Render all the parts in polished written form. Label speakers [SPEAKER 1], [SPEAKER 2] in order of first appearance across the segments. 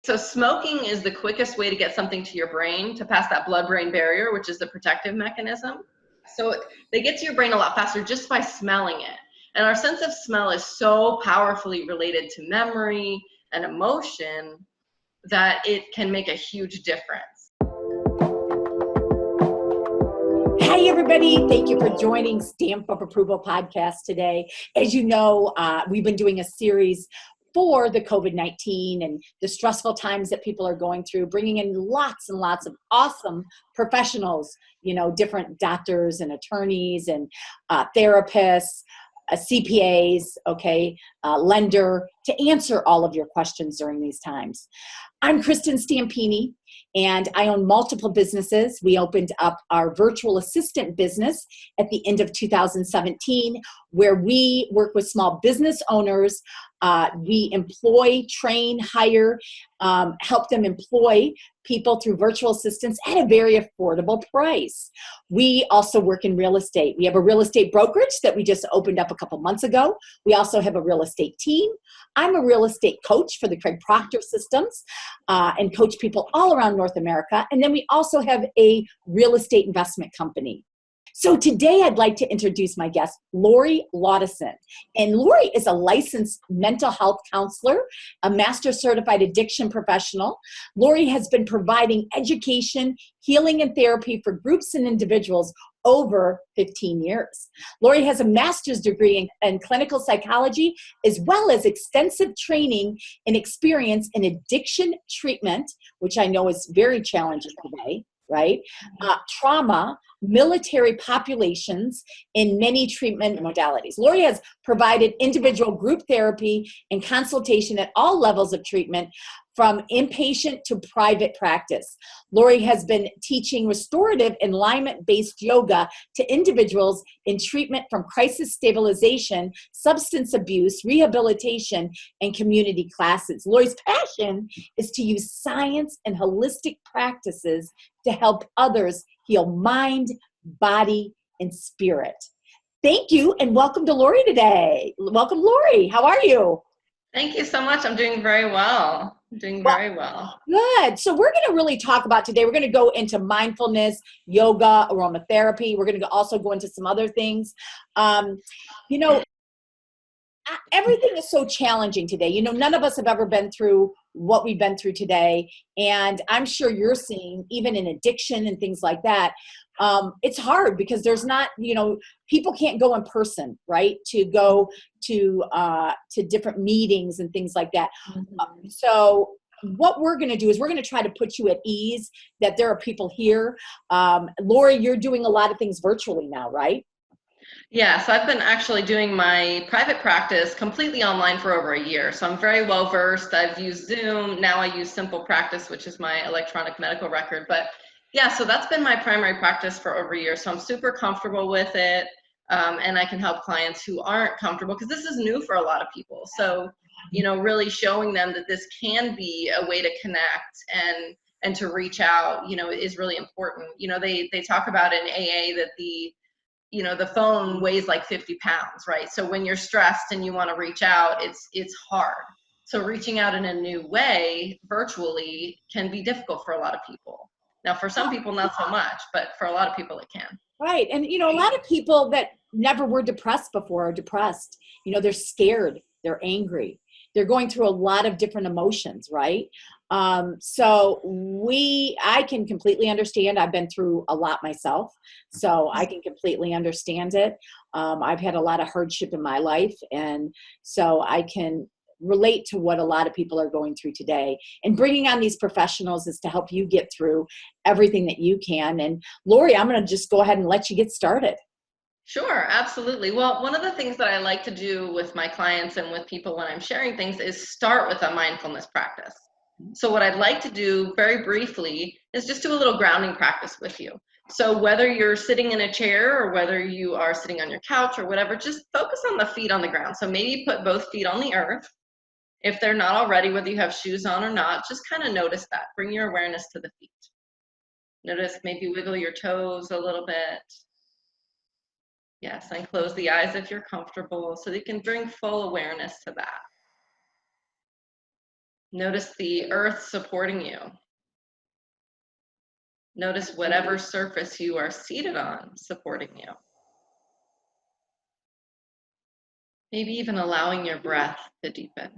[SPEAKER 1] So smoking is the quickest way to get something to your brain to pass that blood-brain barrier, which is the protective mechanism. So they get to your brain a lot faster just by smelling it. And our sense of smell is so powerfully related to memory and emotion that it can make a huge difference.
[SPEAKER 2] Hey everybody, thank you for joining Stamp of Approval podcast today. As you know, we've been doing a series for the COVID-19 and the stressful times that people are going through, bringing in lots and lots of awesome professionals, different doctors and attorneys and therapists, CPAs, lender, to answer all of your questions during these times. I'm Kristin Stampini, and I own multiple businesses. We opened up our virtual assistant business at the end of 2017, where we work with small business owners. We employ, train, hire, help them employ people through virtual assistants at a very affordable price. We also work in real estate. We have a real estate brokerage that we just opened up a couple months ago. We also have a real estate team. I'm a real estate coach for the Craig Proctor systems and coach people all around North America. And then we also have a real estate investment company. So today I'd like to introduce my guest, Lauridsen. And Lori is a licensed mental health counselor, a master certified addiction professional. Lori has been providing education, healing, and therapy for groups and individuals over 15 years. Lori has a master's degree in clinical psychology, as well as extensive training and experience in addiction treatment, which I know is very challenging today, right? Trauma, military populations, in many treatment modalities. Lori has provided individual group therapy and consultation at all levels of treatment, from inpatient to private practice. Lori has been teaching restorative and alignment-based yoga to individuals in treatment from crisis stabilization, substance abuse, rehabilitation, and community classes. Lori's passion is to use science and holistic practices to help others heal mind, body, and spirit. Thank you, and welcome to Lori today. Welcome, Lori. How are you?
[SPEAKER 1] Thank you so much. I'm doing very well. Very well.
[SPEAKER 2] Good. So we're going to really talk about today, we're going to go into mindfulness, yoga, aromatherapy. We're going to also go into some other things. Everything is so challenging today. None of us have ever been through what we've been through today. And I'm sure you're seeing, even in addiction and things like that, it's hard because there's not, people can't go in person, right? To go to different meetings and things like that. So what we're going to do is we're going to try to put you at ease that there are people here. Lori, you're doing a lot of things virtually now, right?
[SPEAKER 1] Yeah, so I've been actually doing my private practice completely online for over a year. So I'm very well versed. I've used Zoom. Now I use Simple Practice, which is my electronic medical record. But yeah, so that's been my primary practice for over a year. So I'm super comfortable with it. And I can help clients who aren't comfortable, because this is new for a lot of people. So, really showing them that this can be a way to connect and to reach out, is really important. They talk about in AA that the phone weighs like 50 pounds, right? So when you're stressed and you want to reach out, it's hard. So reaching out in a new way, virtually, can be difficult for a lot of people. Now, for some people, not so much, but for a lot of people, it can.
[SPEAKER 2] Right. And, a lot of people that never were depressed before are depressed. They're scared. They're angry. They're going through a lot of different emotions, right? So I can completely understand. I've been through a lot myself, so I can completely understand it. I've had a lot of hardship in my life, and so I can relate to what a lot of people are going through today. And bringing on these professionals is to help you get through everything that you can. And Lori, I'm going to just go ahead and let you get started.
[SPEAKER 1] Sure, absolutely. Well, one of the things that I like to do with my clients and with people when I'm sharing things is start with a mindfulness practice. So what I'd like to do very briefly is just do a little grounding practice with you. So whether you're sitting in a chair or whether you are sitting on your couch or whatever, just focus on the feet on the ground. So maybe put both feet on the earth. If they're not already, whether you have shoes on or not, just kind of notice that. Bring your awareness to the feet. Notice, maybe wiggle your toes a little bit. Yes, and close the eyes if you're comfortable, so that you can bring full awareness to that. Notice the earth supporting you. Notice whatever surface you are seated on supporting you. Maybe even allowing your breath to deepen.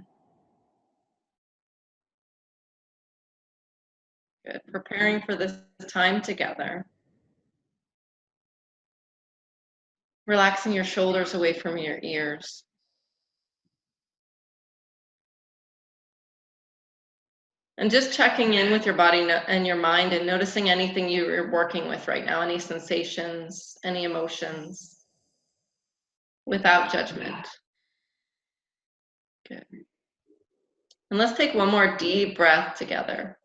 [SPEAKER 1] Good. Preparing for this time together. Relaxing your shoulders away from your ears. And just checking in with your body and your mind and noticing anything you're working with right now, any sensations, any emotions, without judgment. Good. And let's take one more deep breath together.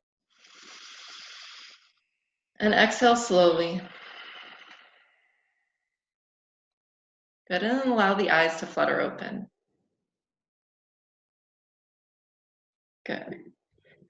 [SPEAKER 1] And exhale slowly. Good, and then allow the eyes to flutter open. Good.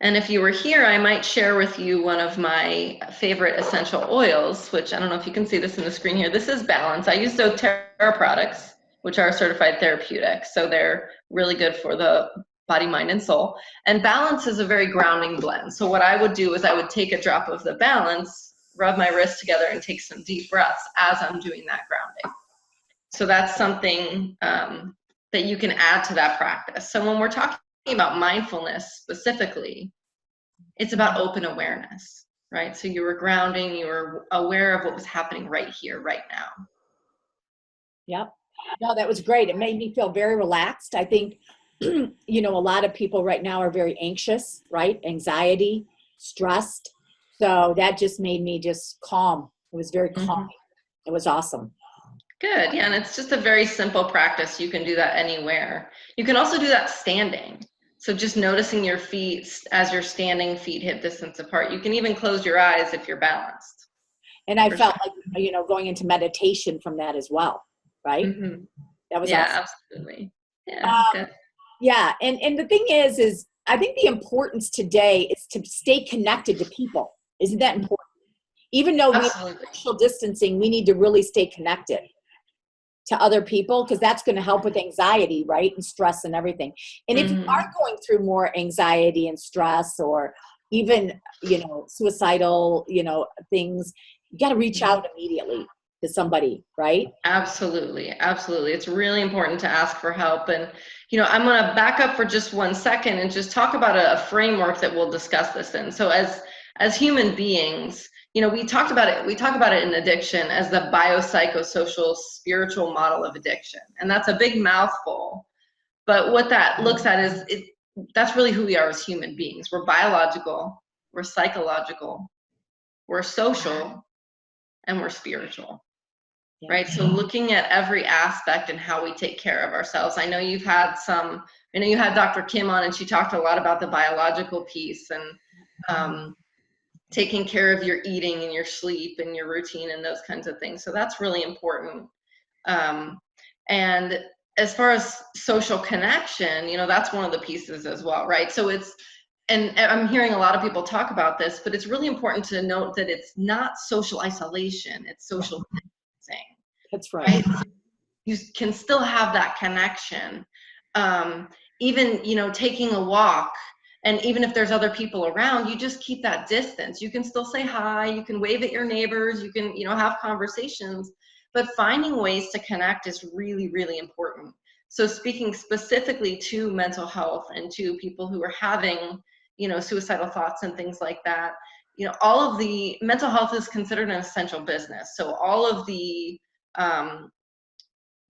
[SPEAKER 1] And if you were here, I might share with you one of my favorite essential oils, which I don't know if you can see this in the screen here. This is Balance. I use Doterra products, which are certified therapeutic. So they're really good for the body, mind, and soul. And Balance is a very grounding blend. So what I would do is I would take a drop of the Balance, rub my wrists together, and take some deep breaths as I'm doing that grounding. So that's something that you can add to that practice. So when we're talking about mindfulness specifically, it's about open awareness, right? So you were grounding, you were aware of what was happening right here, right now.
[SPEAKER 2] Yep. No, that was great. It made me feel very relaxed. I think, you know, a lot of people right now are very anxious, right? Anxiety, stressed. So that just made me just calm. It was very calming. It was awesome.
[SPEAKER 1] Good. Yeah, and it's just a very simple practice. You can do that anywhere. You can also do that standing. So just noticing your feet as you're standing, feet hip distance apart. You can even close your eyes if you're balanced.
[SPEAKER 2] And I felt like, you know, going into meditation from that as well, right? That was awesome.
[SPEAKER 1] Absolutely. Yeah, good.
[SPEAKER 2] Yeah, and the thing is I think the importance today is to stay connected to people. Isn't that important? Even though we have social distancing, we need to really stay connected to other people, because that's going to help with anxiety, right? And stress and everything. And if you are going through more anxiety and stress, or even, you know, suicidal, you know, things, you got to reach out immediately to somebody, right? Absolutely.
[SPEAKER 1] Absolutely. It's really important to ask for help. And, you know, I'm going to back up for just 1 second and just talk about a framework that we'll discuss this in. So as human beings, you know, we talk about it in addiction as the biopsychosocial spiritual model of addiction. And that's a big mouthful. But what that looks at is that's really who we are as human beings. We're biological, we're psychological, we're social, and we're spiritual. Right? So looking at every aspect and how we take care of ourselves. I know you had Dr. Kim on, and she talked a lot about the biological piece and taking care of your eating and your sleep and your routine and those kinds of things. So that's really important. And as far as social connection, you know, that's one of the pieces as well, right? So and I'm hearing a lot of people talk about this, but it's really important to note that it's not social isolation, it's social distancing.
[SPEAKER 2] That's right.
[SPEAKER 1] You can still have that connection. Even, you know, taking a walk, and even if there's other people around, you just keep that distance. You can still say hi, you can wave at your neighbors, you can, you know, have conversations, but finding ways to connect is really, really important. So speaking specifically to mental health and to people who are having, you know, suicidal thoughts and things like that, you know, all of the mental health is considered an essential business. So all of the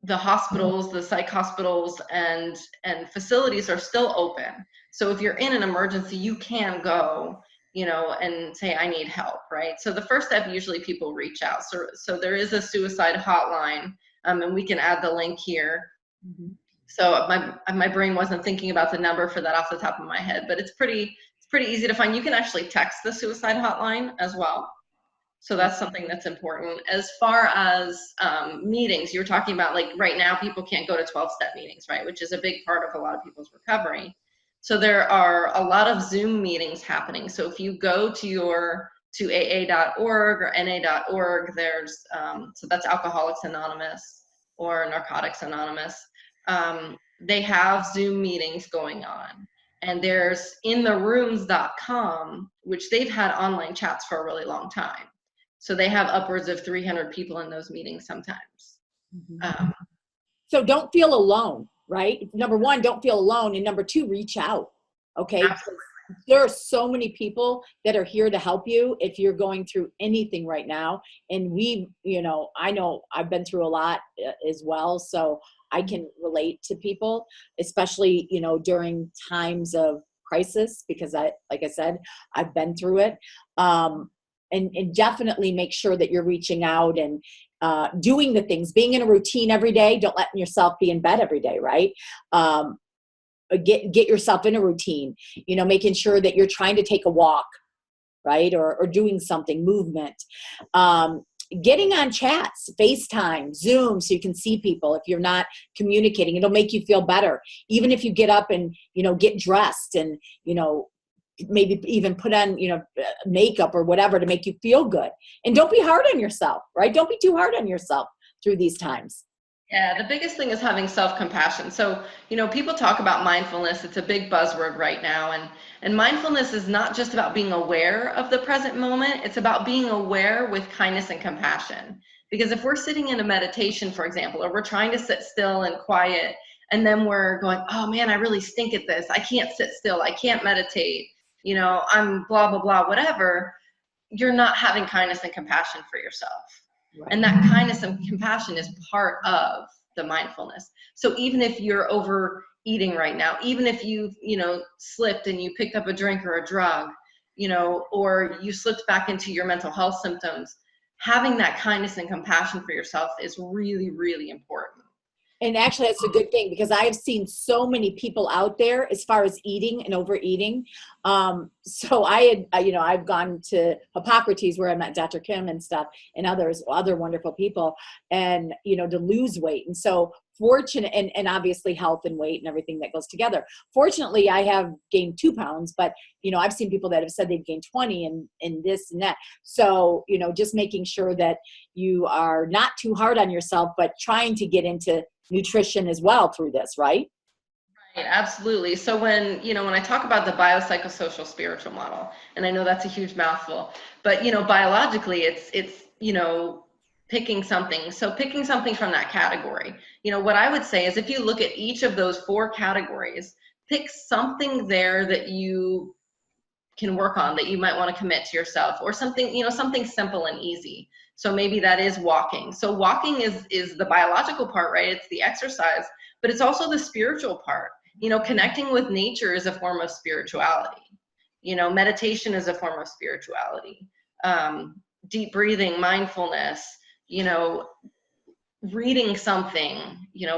[SPEAKER 1] hospitals, the psych hospitals and facilities are still open. So if you're in an emergency, you can go, you know, and say, I need help, right? So the first step, usually people reach out. So there is a suicide hotline, and we can add the link here. So my brain wasn't thinking about the number for that off the top of my head, but it's pretty easy to find. You can actually text the suicide hotline as well. So that's something that's important. As far as meetings, you were talking about, like, right now people can't go to 12-step meetings, right? Which is a big part of a lot of people's recovery. So there are a lot of Zoom meetings happening. So if you go to AA.org or NA.org, there's, so that's Alcoholics Anonymous or Narcotics Anonymous. They have Zoom meetings going on. And there's intherooms.com, which they've had online chats for a really long time. So they have upwards of 300 people in those meetings sometimes.
[SPEAKER 2] So don't feel alone, right? Number one, don't feel alone. And number two, reach out. Okay.
[SPEAKER 1] Absolutely.
[SPEAKER 2] There are so many people that are here to help you if you're going through anything right now. And I know I've been through a lot as well. So I can relate to people, especially, during times of crisis, because like I said, I've been through it. And definitely make sure that you're reaching out and doing the things, being in a routine every day. Don't let yourself be in bed every day, right? Get yourself in a routine, making sure that you're trying to take a walk, right? Or doing something, movement. Getting on chats, FaceTime, Zoom, so you can see people. If you're not communicating, it'll make you feel better. Even if you get up and, get dressed and, maybe even put on, makeup or whatever to make you feel good. And don't be hard on yourself, right? Don't be too hard on yourself through these times.
[SPEAKER 1] Yeah, the biggest thing is having self-compassion. So, people talk about mindfulness. It's a big buzzword right now. And mindfulness is not just about being aware of the present moment. It's about being aware with kindness and compassion. Because if we're sitting in a meditation, for example, or we're trying to sit still and quiet, and then we're going, oh man, I really stink at this. I can't sit still. I can't meditate. I'm blah, blah, blah, whatever. You're not having kindness and compassion for yourself. Right. And that kindness and compassion is part of the mindfulness. So even if you're overeating right now, even if you've, slipped and you picked up a drink or a drug, or you slipped back into your mental health symptoms, having that kindness and compassion for yourself is really, really important.
[SPEAKER 2] And actually, that's a good thing, because I have seen so many people out there as far as eating and overeating. So I've gone to Hippocrates, where I met Dr. Kim and stuff, and other wonderful people, and, to lose weight. And so fortunate, and obviously health and weight and everything that goes together. Fortunately, I have gained 2 pounds, but, I've seen people that have said they've gained 20 and this and that. So, just making sure that you are not too hard on yourself, but trying to get into nutrition as well through this, right?
[SPEAKER 1] Right, absolutely. So when I talk about the biopsychosocial spiritual model, and I know that's a huge mouthful, but biologically it's picking something. So picking something from that category. What I would say is, if you look at each of those 4 categories, pick something there that you can work on, that you might want to commit to yourself, or something, something simple and easy. So maybe that is walking. So walking is the biological part, right? It's the exercise, but it's also the spiritual part. Connecting with nature is a form of spirituality. Meditation is a form of spirituality. Deep breathing, mindfulness, reading something,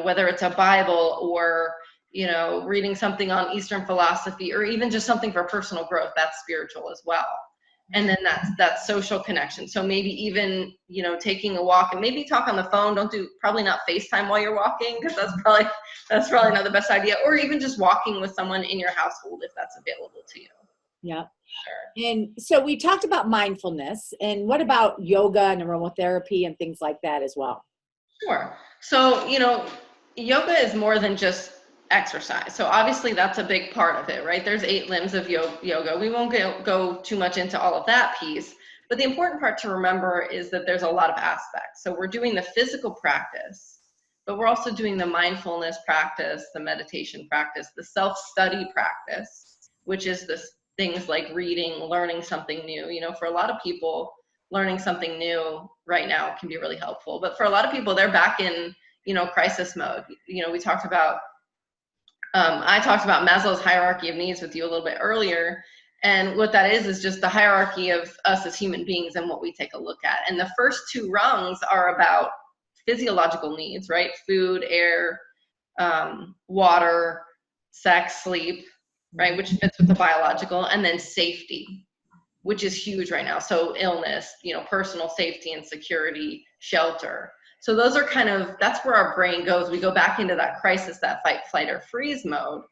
[SPEAKER 1] whether it's a Bible or, reading something on Eastern philosophy, or even just something for personal growth, that's spiritual as well. And then that's social connection. So maybe even, taking a walk, and maybe talk on the phone. Probably not FaceTime while you're walking, because that's probably not the best idea. Or even just walking with someone in your household, if that's available to you.
[SPEAKER 2] Yeah.
[SPEAKER 1] Sure.
[SPEAKER 2] And so we talked about mindfulness, and what about yoga and aromatherapy and things like that as well?
[SPEAKER 1] Sure. So, yoga is more than just exercise. So obviously that's a big part of it, right? There's 8 limbs of yoga. We won't go too much into all of that piece, but the important part to remember is that there's a lot of aspects. So we're doing the physical practice, but we're also doing the mindfulness practice, the meditation practice, the self-study practice, which is the things like reading, learning something new. For a lot of people, learning something new right now can be really helpful, but for a lot of people, they're back in, crisis mode. We talked about I talked about Maslow's hierarchy of needs with you a little bit earlier. And what that is just the hierarchy of us as human beings and what we take a look at. And the first 2 rungs are about physiological needs, right? Food, air, water, sex, sleep, right? Which fits with the biological. And then safety, which is huge right now. So illness, personal safety and security, shelter. So those are that's where our brain goes. We go back into that crisis, that fight, flight, or freeze mode.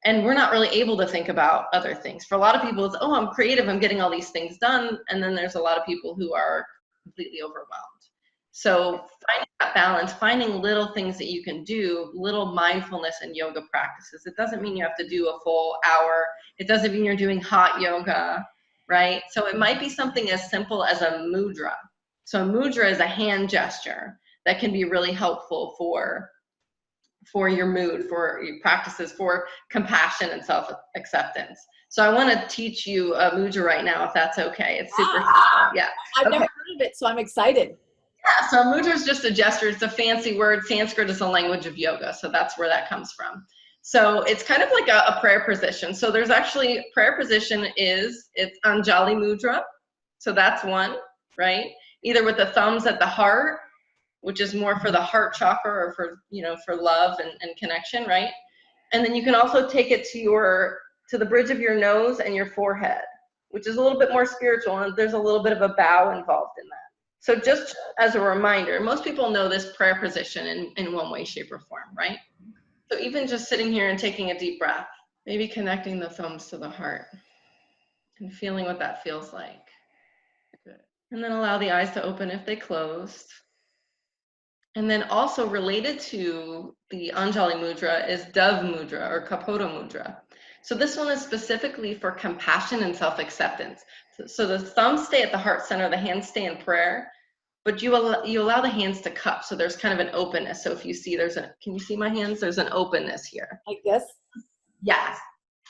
[SPEAKER 1] And we're not really able to think about other things. For a lot of people, it's, oh, I'm creative, I'm getting all these things done. And then there's a lot of people who are completely overwhelmed. So finding that balance, finding little things that you can do, little mindfulness and yoga practices. It doesn't mean you have to do a full hour. It doesn't mean you're doing hot yoga, right? So it might be something as simple as a mudra. So a mudra is a hand gesture that can be really helpful for your mood, for your practices, for compassion and self-acceptance. So I want to teach you a mudra right now, if that's okay. It's super simple. Yeah.
[SPEAKER 2] I've never heard of it, so I'm excited.
[SPEAKER 1] Yeah, so mudra is just a gesture. It's a fancy word. Sanskrit is the language of yoga, so that's where that comes from. So it's kind of like a prayer position. So there's actually, prayer position it's Anjali Mudra. So that's one, right? Either with the thumbs at the heart, which is more for the heart chakra, or for, for love and connection, right? And then you can also take it to the bridge of your nose and your forehead, which is a little bit more spiritual, and there's a little bit of a bow involved in that. So just as a reminder, most people know this prayer position in one way, shape, or form, right? So even just sitting here and taking a deep breath, maybe connecting the thumbs to the heart and feeling what that feels like. Good. And then allow the eyes to open if they closed. And then also related to the Anjali Mudra is Dove Mudra or Kapoda Mudra. So this one is specifically for compassion and self-acceptance. So the thumbs stay at the heart center, the hands stay in prayer, but you allow the hands to cup. So there's kind of an openness. So if you see can you see my hands? There's an openness here.
[SPEAKER 2] Like this?
[SPEAKER 1] Yes.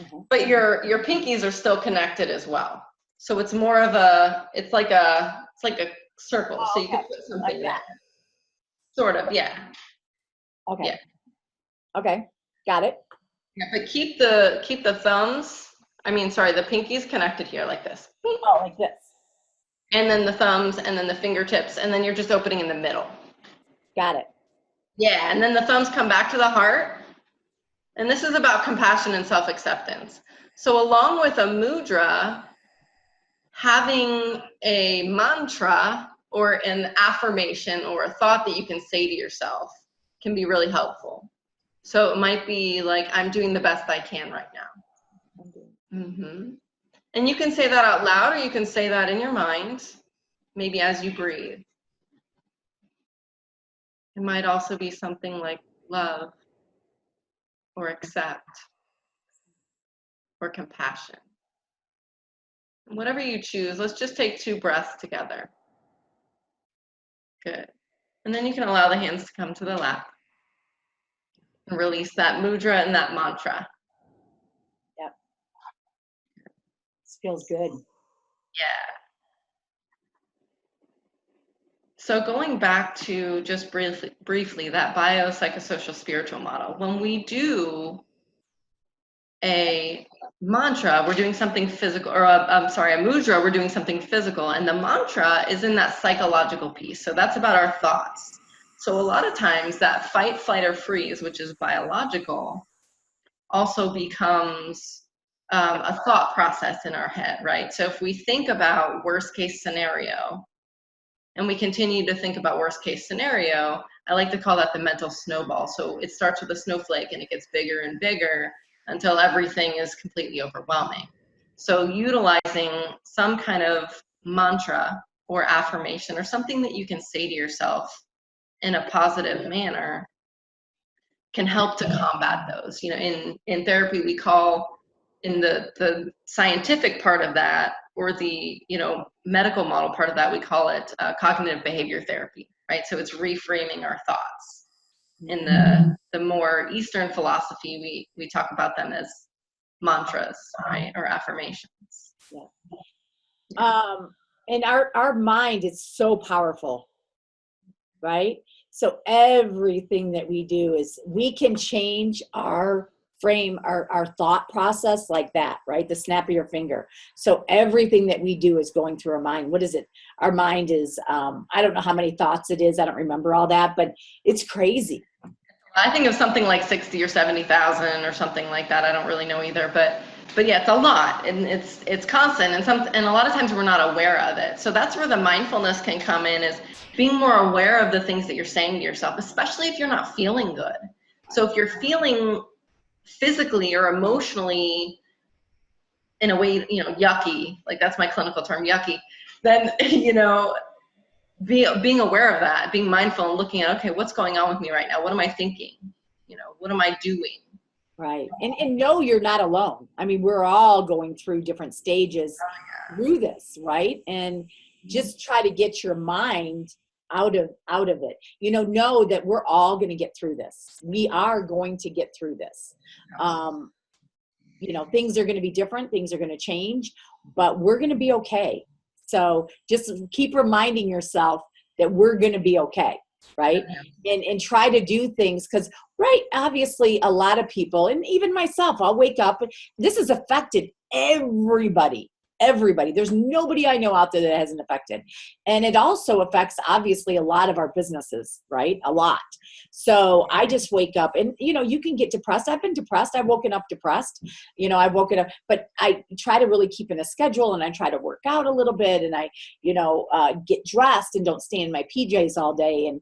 [SPEAKER 1] Mm-hmm. But your pinkies are still connected as well. So it's more of it's like a circle.
[SPEAKER 2] Oh,
[SPEAKER 1] so you can put something
[SPEAKER 2] like
[SPEAKER 1] there. Sort of, yeah.
[SPEAKER 2] Okay.
[SPEAKER 1] Yeah.
[SPEAKER 2] Okay. Got it.
[SPEAKER 1] Yeah, but keep the thumbs, the pinkies connected here like this.
[SPEAKER 2] Oh, like this.
[SPEAKER 1] And then the thumbs, and then the fingertips, and then you're just opening in the middle.
[SPEAKER 2] Got it.
[SPEAKER 1] Yeah, and then the thumbs come back to the heart. And this is about compassion and self-acceptance. So along with a mudra, having a mantra or an affirmation or a thought that you can say to yourself can be really helpful. So it might be like, I'm doing the best I can right now. Mm-hmm. And you can say that out loud, or you can say that in your mind, maybe as you breathe. It might also be something like love, or accept, or compassion. Whatever you choose, let's just take 2 breaths together. Good. And then you can allow the hands to come to the lap and release that mudra and that mantra.
[SPEAKER 2] Yep. This feels good.
[SPEAKER 1] Yeah. So going back to just briefly that biopsychosocial spiritual model, when we do a mantra, we're doing something physical, or a mudra, we're doing something physical, and the mantra is in that psychological piece. So that's about our thoughts. So a lot of times that fight, flight, or freeze, which is biological, also becomes a thought process in our head, right? So if we think about worst case scenario, and we continue to think about worst case scenario, I like to call that the mental snowball. So it starts with a snowflake and it gets bigger and bigger until everything is completely overwhelming. So utilizing some kind of mantra or affirmation or something that you can say to yourself in a positive manner can help to combat those. In therapy, we call, in the scientific part of that, or the medical model part of that, we call it cognitive behavior therapy, right? So it's reframing our thoughts. In the more Eastern philosophy, we talk about them as mantras, right, or affirmations.
[SPEAKER 2] Yeah. And our mind is so powerful, right? So everything that we do is, we can change our frame, our thought process like that, right? The snap of your finger. So everything that we do is going through our mind. What is it? Our mind is, I don't know how many thoughts it is. I don't remember all that, but it's crazy.
[SPEAKER 1] I think it was something like 60 or 70,000 or something like that. I don't really know either, but yeah, it's a lot, and it's constant, and a lot of times we're not aware of it. So that's where the mindfulness can come in, is being more aware of the things that you're saying to yourself, especially if you're not feeling good. So if you're feeling physically or emotionally in a way, yucky, like that's my clinical term, yucky, then, being aware of that, being mindful and looking at, okay, what's going on with me right now? What am I thinking? What am I doing?
[SPEAKER 2] Right. And know you're not alone. I mean, we're all going through different stages through this, right? And just try to get your mind out of it. Know that we're all going to get through this. We are going to get through this. Things are going to be different, things are going to change, but we're going to be okay. So just keep reminding yourself that we're going to be okay. Right. And try to do things because, right, obviously a lot of people, and even myself, I'll wake up, this has affected everybody. There's nobody I know out there that hasn't affected. And it also affects, obviously, a lot of our businesses, right? A lot. So I just wake up and, you can get depressed. I've been depressed. I've woken up depressed. I've woken up, but I try to really keep in a schedule and I try to work out a little bit and I, get dressed and don't stay in my PJs all day and,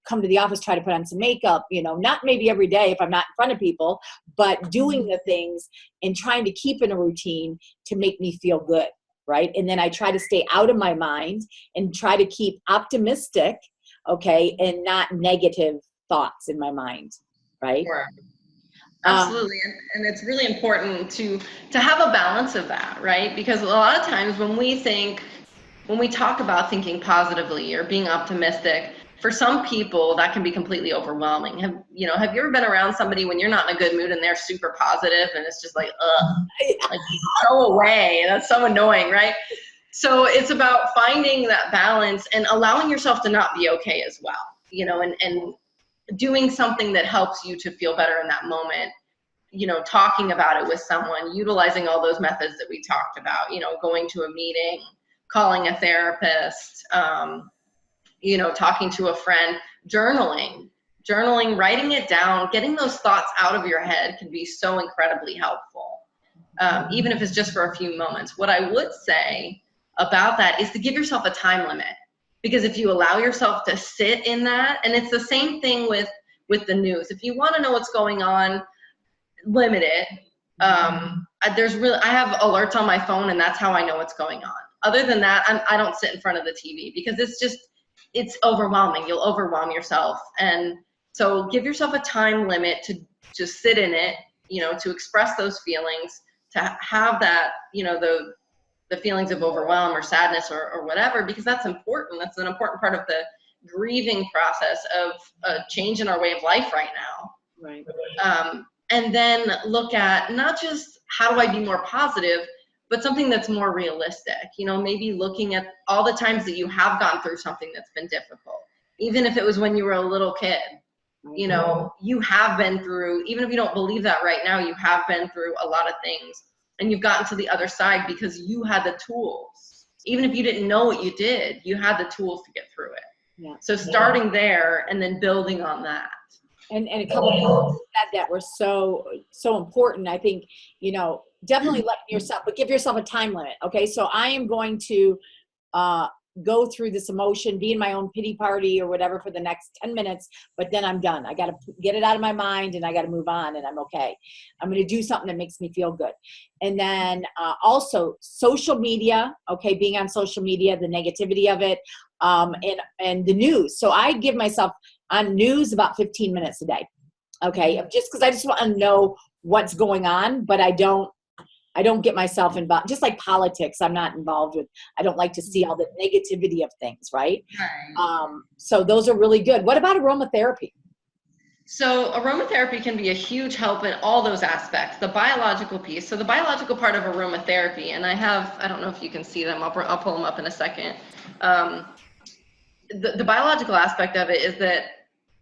[SPEAKER 2] come to the office, try to put on some makeup, not maybe every day if I'm not in front of people, but doing the things and trying to keep in a routine to make me feel good, right? And then I try to stay out of my mind and try to keep optimistic, okay, and not negative thoughts in my mind, right?
[SPEAKER 1] Sure. Absolutely. And it's really important to have a balance of that, right? Because a lot of times when we talk about thinking positively or being optimistic, for some people that can be completely overwhelming. Have you ever been around somebody when you're not in a good mood and they're super positive and it's just like, like go away. That's so annoying, right? So it's about finding that balance and allowing yourself to not be okay as well, and doing something that helps you to feel better in that moment. Talking about it with someone, utilizing all those methods that we talked about, going to a meeting, calling a therapist, talking to a friend, journaling, writing it down, getting those thoughts out of your head can be so incredibly helpful, even if it's just for a few moments. What I would say about that is to give yourself a time limit, because if you allow yourself to sit in that, and it's the same thing with the news. If you want to know what's going on, limit it. I have alerts on my phone, and that's how I know what's going on. Other than that, I don't sit in front of the TV because it's overwhelming. You'll overwhelm yourself. And so give yourself a time limit to just sit in it, to express those feelings, to have that, the feelings of overwhelm or sadness or whatever, because that's important. That's an important part of the grieving process of a change in our way of life right now.
[SPEAKER 2] Right.
[SPEAKER 1] And then look at not just how do I be more positive, but something that's more realistic. Maybe looking at all the times that you have gone through something that's been difficult, even if it was when you were a little kid. You have been through, even if you don't believe that right now, you have been through a lot of things, and you've gotten to the other side because you had the tools. Even if you didn't know what you did, you had the tools to get through it. Yeah. So starting there and then building on that.
[SPEAKER 2] And a couple of people said that were so important. I think, definitely letting yourself, but give yourself a time limit. Okay. So I am going to go through this emotion, be in my own pity party or whatever for the next 10 minutes, but then I'm done. I got to get it out of my mind and I got to move on and I'm okay. I'm going to do something that makes me feel good. And then also social media, okay, being on social media, the negativity of it, and the news. So I give myself on news about 15 minutes a day. Okay. Just because I just want to know what's going on, but I don't get myself involved. Just like politics, I'm not involved with. I don't like to see all the negativity of things, right? So those are really good. What about aromatherapy?
[SPEAKER 1] So aromatherapy can be a huge help in all those aspects. The biological piece. So the biological part of aromatherapy, and I don't know if you can see them. I'll pull them up in a second. The biological aspect of it is that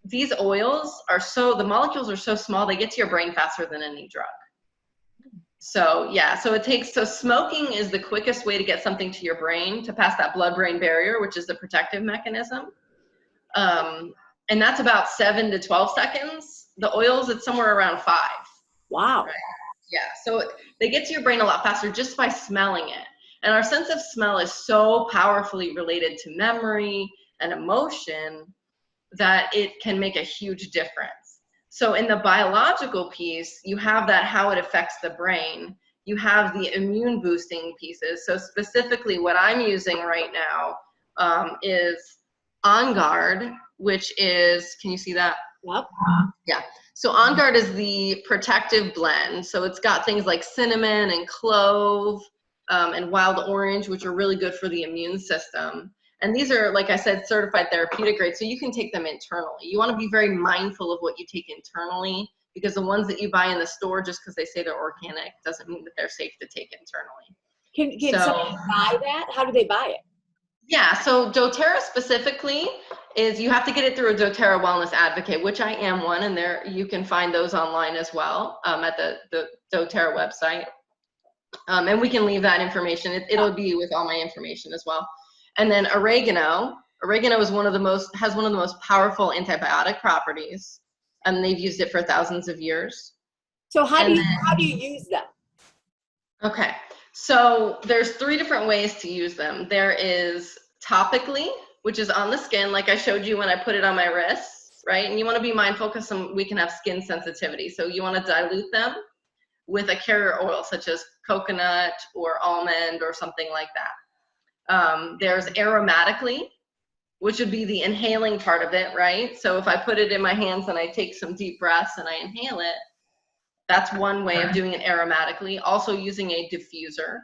[SPEAKER 1] these oils the molecules are so small, they get to your brain faster than any drug. So smoking is the quickest way to get something to your brain, to pass that blood-brain barrier, which is the protective mechanism. And that's about 7 to 12 seconds. The oils, it's somewhere around 5.
[SPEAKER 2] Wow.
[SPEAKER 1] Right? Yeah, so they get to your brain a lot faster just by smelling it. And our sense of smell is so powerfully related to memory and emotion that it can make a huge difference. So in the biological piece, you have that, how it affects the brain. You have the immune boosting pieces. So specifically what I'm using right now is On Guard, which is, can you see that?
[SPEAKER 2] Yep.
[SPEAKER 1] Yeah. So On Guard is the protective blend. So it's got things like cinnamon and clove and wild orange, which are really good for the immune system. And these are, like I said, certified therapeutic grade, so you can take them internally. You want to be very mindful of what you take internally, because the ones that you buy in the store, just because they say they're organic, doesn't mean that they're safe to take internally.
[SPEAKER 2] Can someone buy that? How do they buy it?
[SPEAKER 1] Yeah, so Doterra specifically is, you have to get it through a Doterra Wellness Advocate, which I am one, and there you can find those online as well at the Doterra website. And we can leave that information. It'll be with all my information as well. And then oregano is has one of the most powerful antibiotic properties, and they've used it for thousands of years.
[SPEAKER 2] So how do you use them?
[SPEAKER 1] Okay, so there's 3 different ways to use them. There is topically, which is on the skin, like I showed you when I put it on my wrists, right? And you want to be mindful because we can have skin sensitivity. So you want to dilute them with a carrier oil, such as coconut or almond or something like that. There's aromatically, which would be the inhaling part of it, right? So if I put it in my hands and I take some deep breaths and I inhale it, that's one way of doing it aromatically. Also using a diffuser,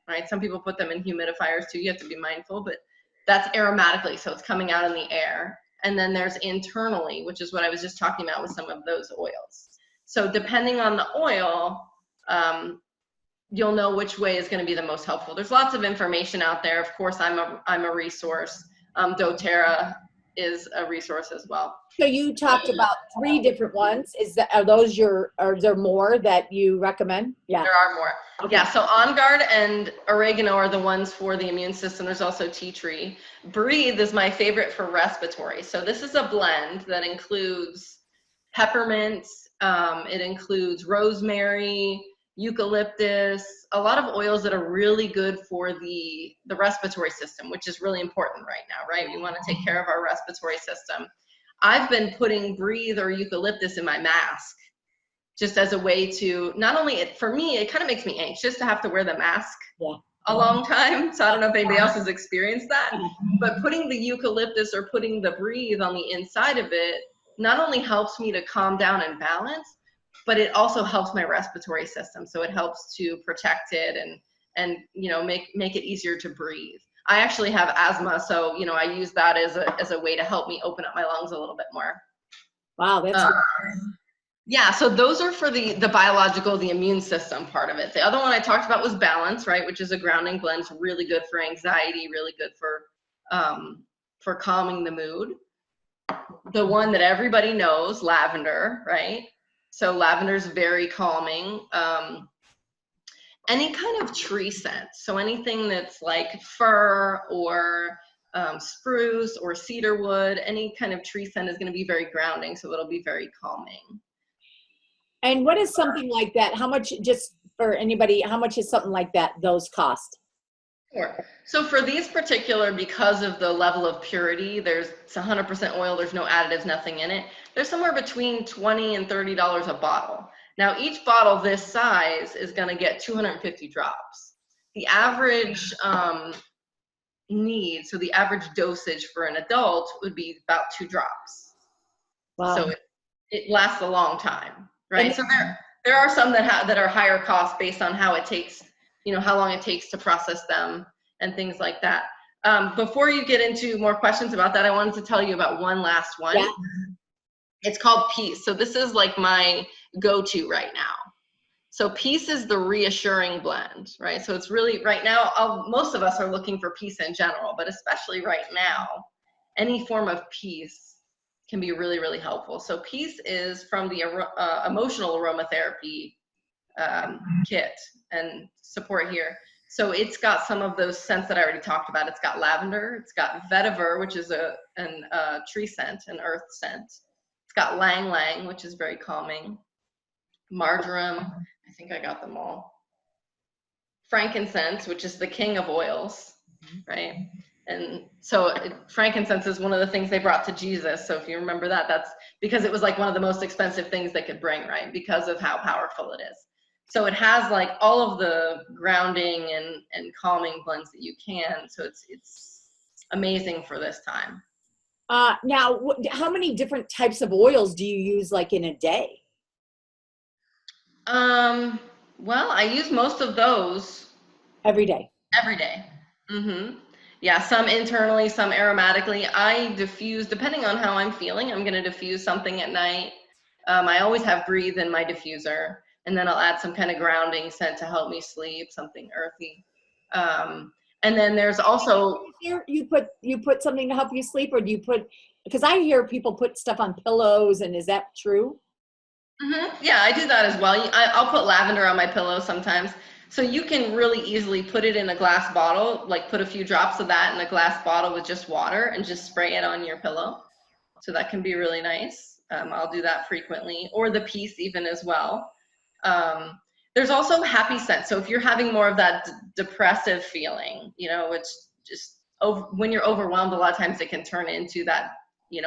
[SPEAKER 1] right? Some people put them in humidifiers too. You have to be mindful, but that's aromatically, so it's coming out in the air. And then there's internally, which is what I was just talking about with some of those oils. So depending on the oil, you'll know which way is going to be the most helpful. There's lots of information out there. Of course, I'm a resource. Doterra is a resource as well.
[SPEAKER 2] So you talked about 3 different ones. Are there more that you recommend? Yeah.
[SPEAKER 1] There are more.
[SPEAKER 2] Okay.
[SPEAKER 1] Yeah, so On Guard and oregano are the ones for the immune system. There's also tea tree. Breathe is my favorite for respiratory. So this is a blend that includes peppermint, it includes rosemary, eucalyptus, a lot of oils that are really good for the respiratory system, which is really important right now, right? We want to take care of our respiratory system. I've been putting Breathe or eucalyptus in my mask, just as a way to, not only, for me, it kind of makes me anxious to have to wear the mask a long time. So I don't know if anybody else has experienced that, but putting the eucalyptus or putting the Breathe on the inside of it not only helps me to calm down and balance, but it also helps my respiratory system. So it helps to protect it and make it easier to breathe. I actually have asthma, so I use that as a way to help me open up my lungs a little bit more.
[SPEAKER 2] Wow, that's
[SPEAKER 1] yeah, so those are for the biological, the immune system part of it. The other one I talked about was Balance, right, which is a grounding blend. It's really good for anxiety, really good for calming the mood. The one that everybody knows, lavender, right? So lavender is very calming. Any kind of tree scent. So anything that's like fir or spruce or cedar wood, any kind of tree scent is going to be very grounding. So it'll be very calming.
[SPEAKER 2] And what is something like that? How much, just for anybody, how much is something like that, those cost?
[SPEAKER 1] Sure. So for these particular, because of the level of purity, it's 100% oil, there's no additives, nothing in it. There's somewhere between $20 and $30 a bottle. Now each bottle this size is going to get 250 drops. The average so the average dosage for an adult would be about 2 drops.
[SPEAKER 2] Wow.
[SPEAKER 1] So it lasts a long time, right? So there are some that are higher cost based on how it takes, how long it takes to process them and things like that. Before you get into more questions about that, I wanted to tell you about one last one. Yeah. It's called Peace. So this is like my go-to right now. So Peace is the reassuring blend, right? So it's really, right now, most of us are looking for peace in general, but especially right now, any form of peace can be really, really helpful. So Peace is from the emotional aromatherapy kit and support here. So it's got some of those scents that I already talked about. It's got lavender, it's got vetiver, which is a tree scent, an earth scent. It's got lang lang, which is very calming. Marjoram, I think I got them all. Frankincense, which is the king of oils, right? And so frankincense is one of the things they brought to Jesus. So if you remember that, that's because it was like one of the most expensive things they could bring, right? Because of how powerful it is. So it has like all of the grounding and calming blends that you can. So amazing for this time.
[SPEAKER 2] Now, how many different types of oils do you use like in a day?
[SPEAKER 1] Well, I use most of those
[SPEAKER 2] Every day.
[SPEAKER 1] every day. Mm-hmm. Yeah, some internally, some aromatically. I diffuse, depending on how I'm feeling, I'm going to diffuse something at night. I always have breathe in my diffuser, and then I'll add some kind of grounding scent to help me sleep, something earthy. And then there's also,
[SPEAKER 2] You put something to help you sleep, or do you put, because I hear people put stuff on pillows, and is that true?
[SPEAKER 1] yeah, I do that as well. I'll put lavender on my pillow sometimes. So you can really easily put it in a glass bottle, like put a few drops of that in a glass bottle with just water and just spray it on your pillow. So that can be really nice. I'll do that frequently, or the peace even as well. There's also happy scent. So if you're having more of that depressive feeling, which just when you're overwhelmed, a lot of times it can turn into that,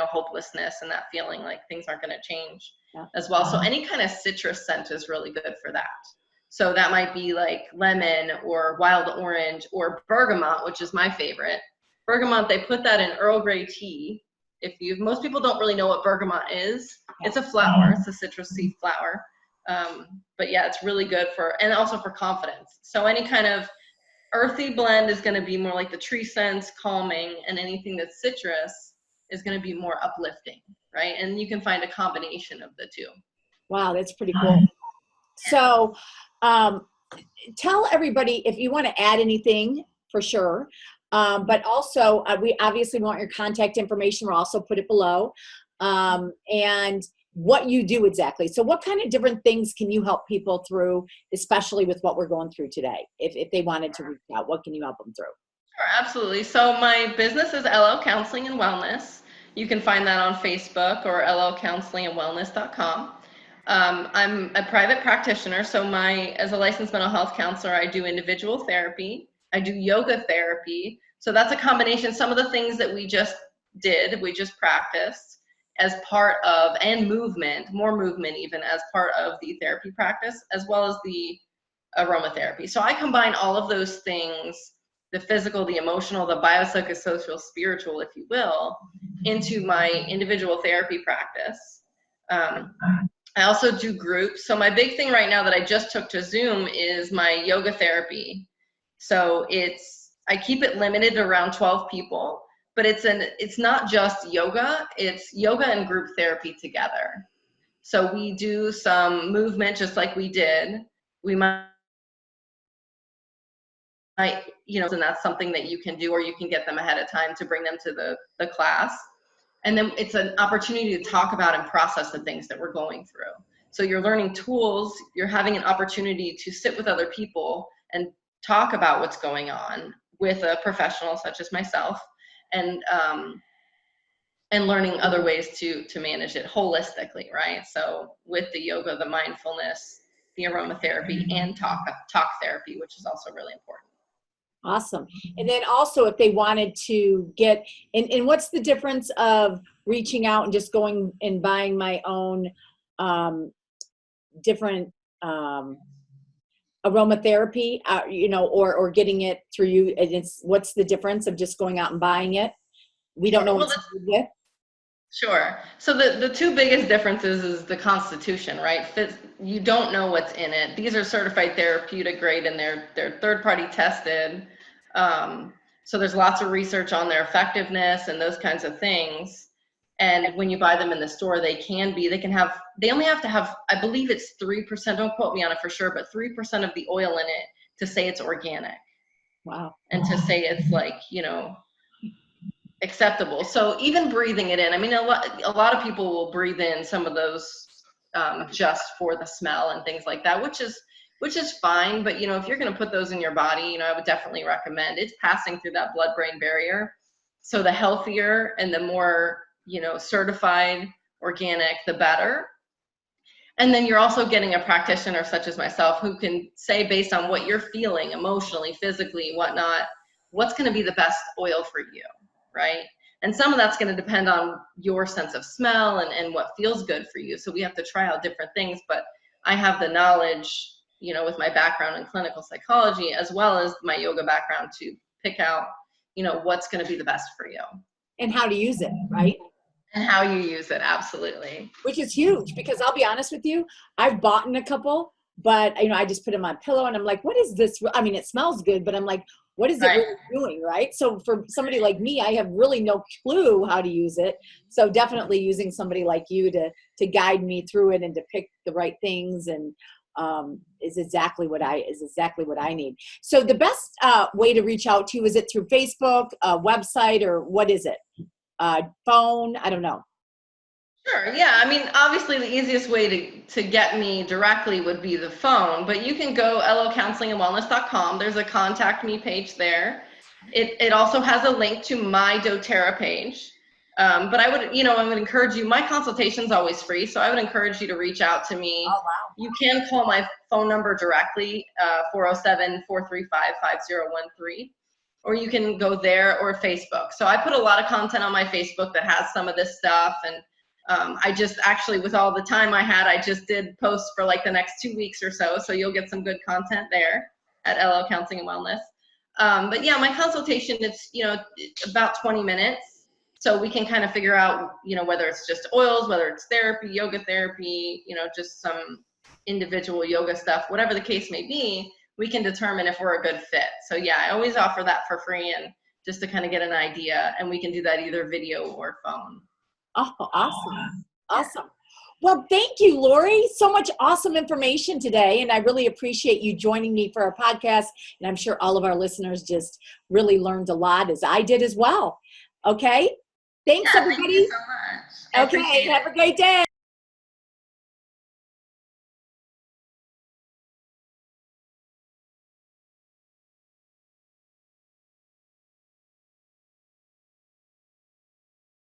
[SPEAKER 1] hopelessness and that feeling like things aren't going to change as well. So any kind of citrus scent is really good for that. So that might be like lemon or wild orange or bergamot, which is my favorite. Bergamot, they put that in Earl Grey tea. Most people don't really know what bergamot is. It's a flower. It's a citrus seed flower. But yeah, it's really good and also for confidence. So any kind of earthy blend is going to be more like the tree scents, calming, and anything that's citrus is going to be more uplifting, right? And you can find a combination of the two.
[SPEAKER 2] Wow, that's pretty cool. So, tell everybody if you want to add anything for sure. But also, we obviously want your contact information. We'll also put it below. And what you do exactly. So what kind of different things can you help people through, especially with what we're going through today? If they wanted to reach out, what can you help them through?
[SPEAKER 1] Sure, absolutely. So my business is LL Counseling and Wellness. You can find that on Facebook or llcounselingandwellness.com. I'm a private practitioner, so as a licensed mental health counselor, I do individual therapy. I do yoga therapy. So that's a combination. Some of the things that we just practiced as part of, and more movement even as part of the therapy practice, as well as the aromatherapy. So I combine all of those things, the physical, the emotional, the biopsychosocial, spiritual, if you will, into my individual therapy practice. I also do groups. So my big thing right now that I just took to Zoom is my yoga therapy. So I keep it limited to around 12 people, but it's not just yoga, it's yoga and group therapy together. So we do some movement just like we did. We might, and that's something that you can do, or you can get them ahead of time to bring them to the class. And then it's an opportunity to talk about and process the things that we're going through. So you're learning tools, you're having an opportunity to sit with other people and talk about what's going on with a professional such as myself, and learning other ways to manage it holistically, right? So with the yoga, the mindfulness, the aromatherapy, and talk therapy, which is also really important.
[SPEAKER 2] Awesome. And then also if they wanted to get, and what's the difference of reaching out and just going and buying my own different aromatherapy, or getting it through you? And what's the difference of just going out and buying it? We don't know what's with.
[SPEAKER 1] Sure. So the two biggest differences is the constitution, right? You don't know what's in it. These are certified therapeutic grade, and they're third party tested. So there's lots of research on their effectiveness and those kinds of things. And when you buy them in the store, they only have to have, I believe it's 3%, don't quote me on it for sure, but 3% of the oil in it to say it's organic.
[SPEAKER 2] Wow.
[SPEAKER 1] And to say it's acceptable. So even breathing it in, I mean, a lot of people will breathe in some of those just for the smell and things like that, which is fine. But if you're going to put those in your body, I would definitely recommend it's passing through that blood-brain barrier. So the healthier and the more certified organic, the better. And then you're also getting a practitioner such as myself who can say, based on what you're feeling emotionally, physically, whatnot, what's going to be the best oil for you. Right? And some of that's going to depend on your sense of smell and what feels good for you. So we have to try out different things, but I have the knowledge, with my background in clinical psychology, as well as my yoga background, to pick out, what's going to be the best for you.
[SPEAKER 2] And how to use it, right?
[SPEAKER 1] And how you use it, absolutely.
[SPEAKER 2] Which is huge, because I'll be honest with you, I've bought in a couple, but I just put them on pillow and I'm like, what is this? I mean, it smells good, but I'm like, what is it really doing, right? So for somebody like me, I have really no clue how to use it. So definitely using somebody like you to guide me through it and to pick the right things and is exactly what I need. So the best way to reach out to you, is it through Facebook, website, or what is it? Phone? I don't know.
[SPEAKER 1] Sure. Yeah. I mean, obviously the easiest way to get me directly would be the phone, but you can go locounselingandwellness.com. There's a contact me page there. It also has a link to my Doterra page. But I would encourage you, my consultation's always free. So I would encourage you to reach out to me.
[SPEAKER 2] Oh, wow.
[SPEAKER 1] You can call my phone number directly, 407-435-5013. Or you can go there, or Facebook. So I put a lot of content on my Facebook that has some of this stuff. And I just actually, with all the time I had, I just did posts for like the next 2 weeks or so. So you'll get some good content there at LL Counseling and Wellness. But yeah, my consultation, it's, about 20 minutes. So we can kind of figure out, whether it's just oils, whether it's therapy, yoga therapy, just some individual yoga stuff, whatever the case may be, we can determine if we're a good fit. So yeah, I always offer that for free, and just to kind of get an idea, and we can do that either video or phone.
[SPEAKER 2] Oh, awesome. Awesome. Well, thank you, Lori. So much awesome information today. And I really appreciate you joining me for our podcast. And I'm sure all of our listeners just really learned a lot, as I did as well. Okay. Thanks, everybody.
[SPEAKER 1] Thank you so much.
[SPEAKER 2] Okay. Have a great day.